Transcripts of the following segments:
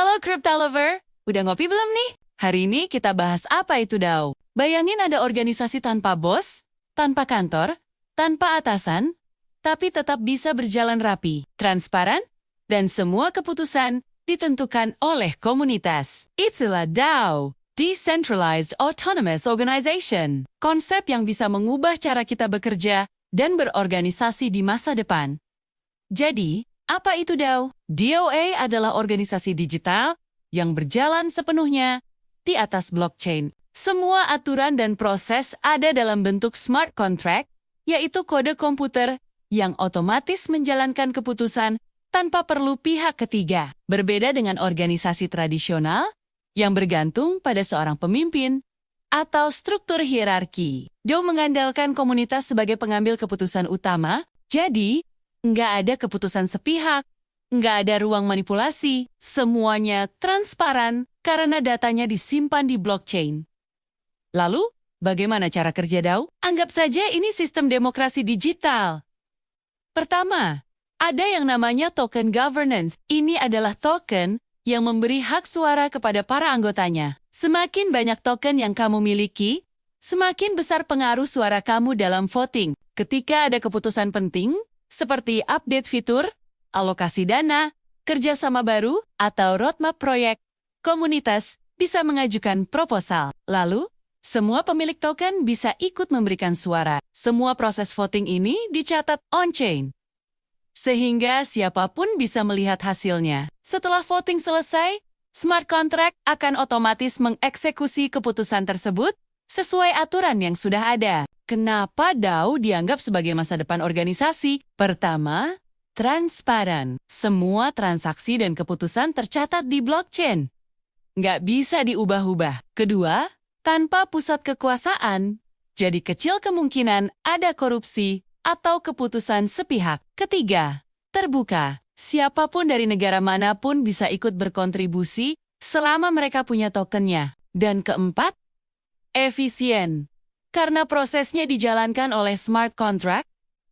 Halo Crypto Lover, udah ngopi belum nih? Hari ini kita bahas apa itu DAO. Bayangin ada organisasi tanpa bos, tanpa kantor, tanpa atasan, tapi tetap bisa berjalan rapi, transparan, dan semua keputusan ditentukan oleh komunitas. Itulah DAO, Decentralized Autonomous Organization. Konsep yang bisa mengubah cara kita bekerja dan berorganisasi di masa depan. Jadi, apa itu DAO? DOA adalah organisasi digital yang berjalan sepenuhnya di atas blockchain. Semua aturan dan proses ada dalam bentuk smart contract, yaitu kode komputer yang otomatis menjalankan keputusan tanpa perlu pihak ketiga. Berbeda dengan organisasi tradisional yang bergantung pada seorang pemimpin atau struktur hierarki. DAO mengandalkan komunitas sebagai pengambil keputusan utama, jadi nggak ada keputusan sepihak, nggak ada ruang manipulasi, semuanya transparan karena datanya disimpan di blockchain. Lalu, bagaimana cara kerja DAO? Anggap saja ini sistem demokrasi digital. Pertama, ada yang namanya token governance. Ini adalah token yang memberi hak suara kepada para anggotanya. Semakin banyak token yang kamu miliki, semakin besar pengaruh suara kamu dalam voting. Ketika ada keputusan penting, seperti update fitur, alokasi dana, kerjasama baru, atau roadmap proyek, komunitas bisa mengajukan proposal. Lalu, semua pemilik token bisa ikut memberikan suara. Semua proses voting ini dicatat on-chain, sehingga siapapun bisa melihat hasilnya. Setelah voting selesai, smart contract akan otomatis mengeksekusi keputusan tersebut sesuai aturan yang sudah ada. Kenapa DAO dianggap sebagai masa depan organisasi? Pertama, transparan. Semua transaksi dan keputusan tercatat di blockchain. Nggak bisa diubah-ubah. Kedua, tanpa pusat kekuasaan, jadi kecil kemungkinan ada korupsi atau keputusan sepihak. Ketiga, terbuka. Siapapun dari negara manapun bisa ikut berkontribusi selama mereka punya tokennya. Dan keempat, efisien. Karena prosesnya dijalankan oleh smart contract,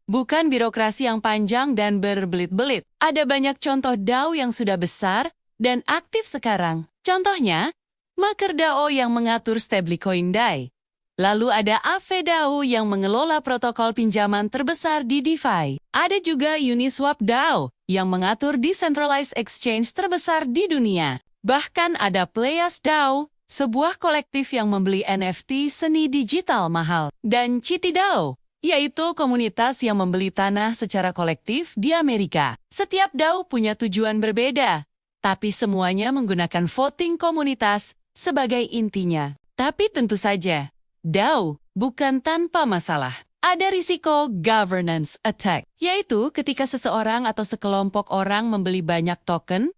bukan birokrasi yang panjang dan berbelit-belit. Ada banyak contoh DAO yang sudah besar dan aktif sekarang. Contohnya, MakerDAO yang mengatur stablecoin DAI. Lalu ada Aave yang mengelola protokol pinjaman terbesar di DeFi. Ada juga Uniswap DAO yang mengatur decentralized exchange terbesar di dunia. Bahkan ada Playas DAO, sebuah kolektif yang membeli NFT seni digital mahal. Dan Chiti DAO, yaitu komunitas yang membeli tanah secara kolektif di Amerika. Setiap DAO punya tujuan berbeda, tapi semuanya menggunakan voting komunitas sebagai intinya. Tapi tentu saja, DAO bukan tanpa masalah. Ada risiko governance attack, yaitu ketika seseorang atau sekelompok orang membeli banyak token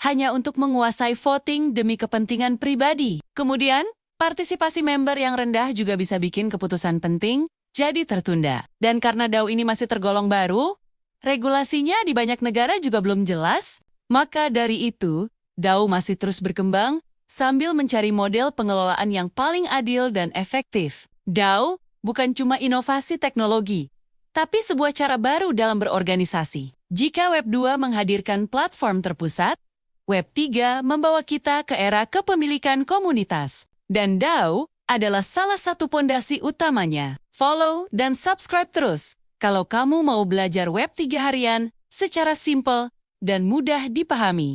hanya untuk menguasai voting demi kepentingan pribadi. Kemudian, partisipasi member yang rendah juga bisa bikin keputusan penting jadi tertunda. Dan karena DAO ini masih tergolong baru, regulasinya di banyak negara juga belum jelas, maka dari itu, DAO masih terus berkembang sambil mencari model pengelolaan yang paling adil dan efektif. DAO bukan cuma inovasi teknologi, tapi sebuah cara baru dalam berorganisasi. Jika Web 2 menghadirkan platform terpusat, Web 3 membawa kita ke era kepemilikan komunitas. Dan DAO adalah salah satu pondasi utamanya. Follow dan subscribe terus kalau kamu mau belajar Web 3 harian secara simpel dan mudah dipahami.